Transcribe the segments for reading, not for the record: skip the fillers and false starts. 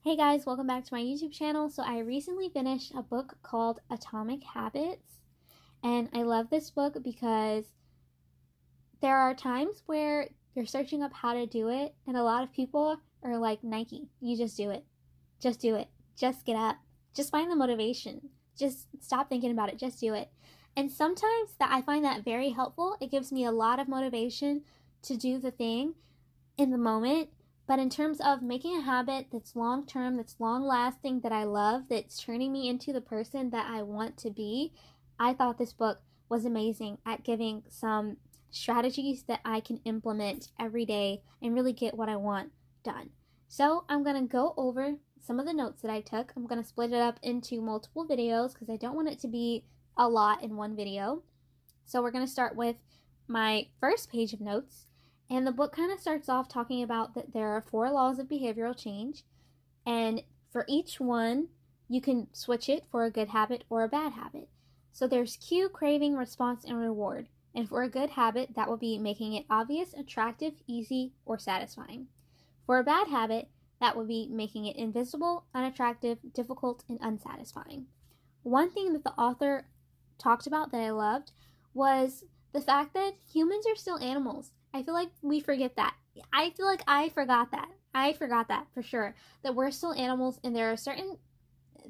Hey guys, welcome back to my YouTube channel. So I recently finished a book called Atomic Habits, and I love this book because there are times where you're searching up how to do it, and a lot of people are like, Nike, you just do it. Just do it. Just get up. Just find the motivation. Just stop thinking about it. Just do it. And sometimes that I find that very helpful. It gives me a lot of motivation to do the thing in the moment. But in terms of making a habit that's long term, that's long lasting, that I love, that's turning me into the person that I want to be, I thought this book was amazing at giving some strategies that I can implement every day and really get what I want done. So I'm going to go over some of the notes that I took. I'm going to split it up into multiple videos because I don't want it to be a lot in one video. So we're going to start with my first page of notes. And the book kind of starts off talking about that there are 4 laws of behavioral change. And for each one, you can switch it for a good habit or a bad habit. So there's cue, craving, response, and reward. And for a good habit, that will be making it obvious, attractive, easy, or satisfying. For a bad habit, that would be making it invisible, unattractive, difficult, and unsatisfying. One thing that the author talked about that I loved was the fact that humans are still animals. I feel like we forget that. I feel like I forgot that. I forgot that for sure. That we're still animals and there are certain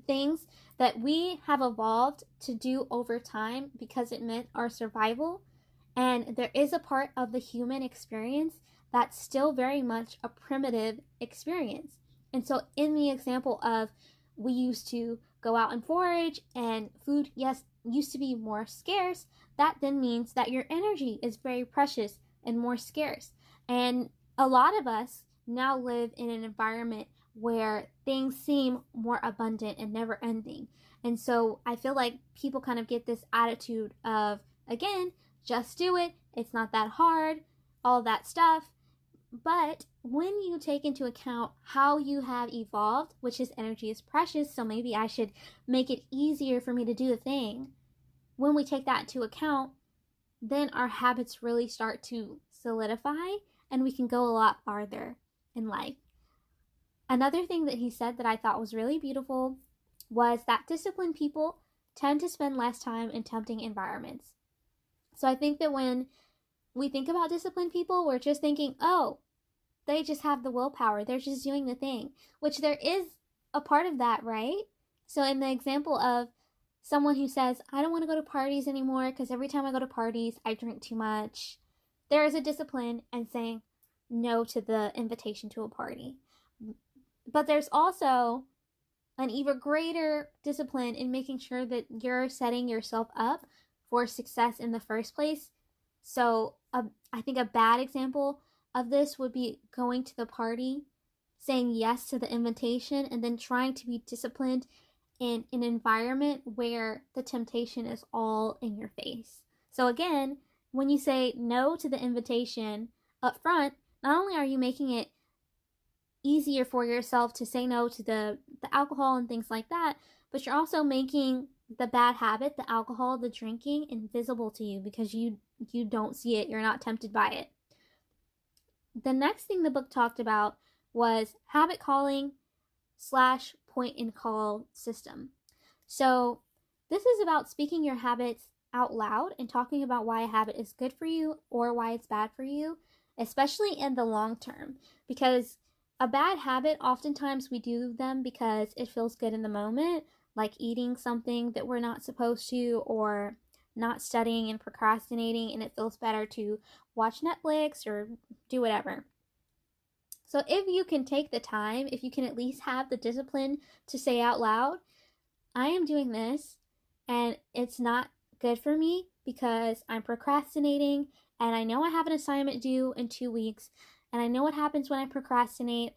things that we have evolved to do over time because it meant our survival. And there is a part of the human experience that's still very much a primitive experience. And so in the example of we used to go out and forage and food, yes, used to be more scarce, that then means that your energy is very precious and more scarce. And a lot of us now live in an environment where things seem more abundant and never ending. And so I feel like people kind of get this attitude of, again, just do it. It's not that hard, all that stuff. But when you take into account how you have evolved, which is energy is precious, so maybe I should make it easier for me to do the thing. When we take that into account, then our habits really start to solidify and we can go a lot farther in life. Another thing that he said that I thought was really beautiful was that disciplined people tend to spend less time in tempting environments. So I think that when we think about disciplined people, we're just thinking, oh, they just have the willpower. They're just doing the thing, which there is a part of that, right? So in the example of someone who says, I don't want to go to parties anymore because every time I go to parties, I drink too much. There is a discipline in saying no to the invitation to a party. But there's also an even greater discipline in making sure that you're setting yourself up for success in the first place. So I think a bad example of this would be going to the party, saying yes to the invitation, and then trying to be disciplined in an environment where the temptation is all in your face. So again, when you say no to the invitation up front, not only are you making it easier for yourself to say no to the alcohol and things like that, but you're also making the bad habit, the alcohol, the drinking, invisible to you because you don't see it, you're not tempted by it. The next thing the book talked about was habit calling / point and call system. So this is about speaking your habits out loud and talking about why a habit is good for you or why it's bad for you, especially in the long term. Because a bad habit, oftentimes we do them because it feels good in the moment, like eating something that we're not supposed to, or not studying and procrastinating, and it feels better to watch Netflix or do whatever. So if you can take the time, if you can at least have the discipline to say out loud, I am doing this and it's not good for me because I'm procrastinating and I know I have an assignment due in 2 weeks and I know what happens when I procrastinate.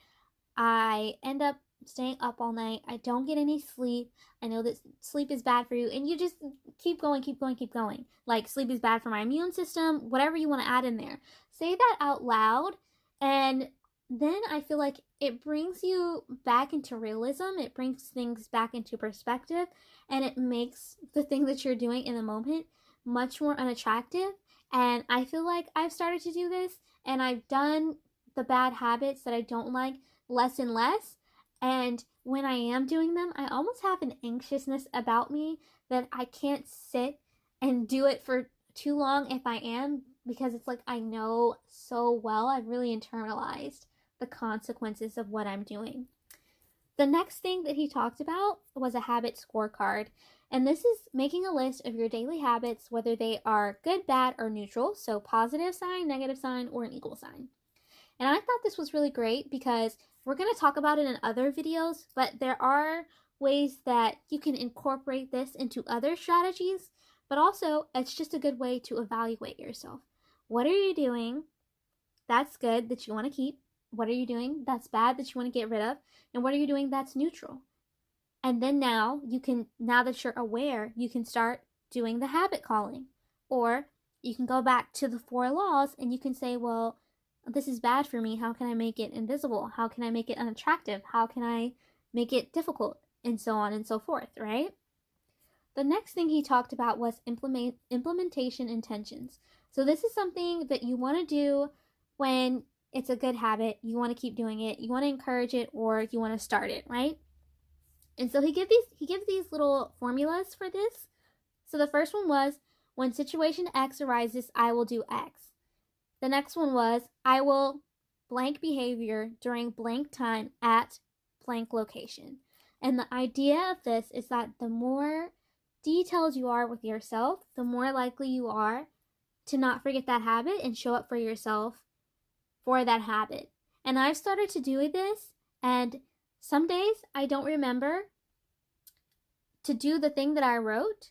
I end up staying up all night. I don't get any sleep. I know that sleep is bad for you, and you just keep going, keep going, keep going. Like sleep is bad for my immune system, whatever you want to add in there. Say that out loud, and then I feel like it brings you back into realism. It brings things back into perspective, and it makes the thing that you're doing in the moment much more unattractive. And I feel like I've started to do this, and I've done the bad habits that I don't like less and less. And when I am doing them, I almost have an anxiousness about me that I can't sit and do it for too long if I am, because it's like I know so well, I've really internalized the consequences of what I'm doing. The next thing that he talked about was a habit scorecard. And this is making a list of your daily habits, whether they are good, bad, or neutral. So positive sign, negative sign, or an equal sign. And I thought this was really great because we're going to talk about it in other videos, but there are ways that you can incorporate this into other strategies, but also it's just a good way to evaluate yourself. What are you doing that's good that you want to keep? What are you doing that's bad that you want to get rid of? And what are you doing that's neutral? And then now that you're aware, you can start doing the habit calling. Or you can go back to the 4 laws and you can say, well, this is bad for me. How can I make it invisible? How can I make it unattractive? How can I make it difficult? And so on and so forth, right? The next thing he talked about was implementation intentions. So this is something that you want to do when it's a good habit. You want to keep doing it. You want to encourage it, or you want to start it, right? And so he gives these little formulas for this. So the first one was, when situation X arises, I will do X. The next one was, I will blank behavior during blank time at blank location. And the idea of this is that the more detailed you are with yourself, the more likely you are to not forget that habit and show up for yourself for that habit. And I've started to do this, and some days I don't remember to do the thing that I wrote,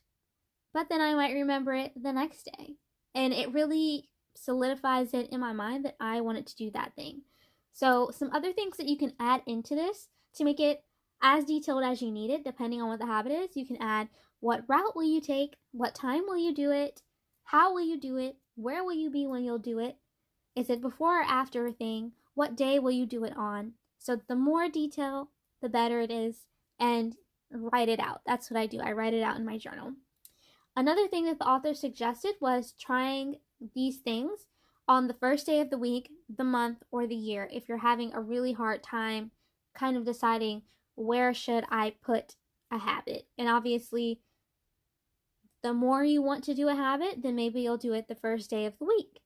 but then I might remember it the next day. And it really solidifies it in my mind that I wanted to do that thing. So some other things that you can add into this to make it as detailed as you need it, depending on what the habit is. You can add, what route will you take? What time will you do it? How will you do it? Where will you be when you'll do it? Is it before or after a thing? What day will you do it on? So the more detail, the better it is. And write it out. That's what I do. I write it out in my journal. Another thing that the author suggested was trying these things on the first day of the week, the month, or the year if you're having a really hard time kind of deciding where should I put a habit. And obviously, the more you want to do a habit, then maybe you'll do it the first day of the week.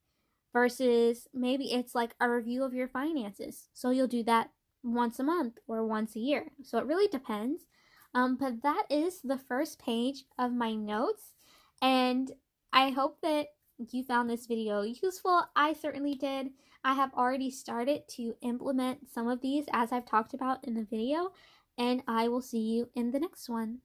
Versus maybe it's like a review of your finances. So you'll do that once a month or once a year. So it really depends. But that is the first page of my notes. And I hope that you found this video useful. I certainly did. I have already started to implement some of these as I've talked about in the video. And I will see you in the next one.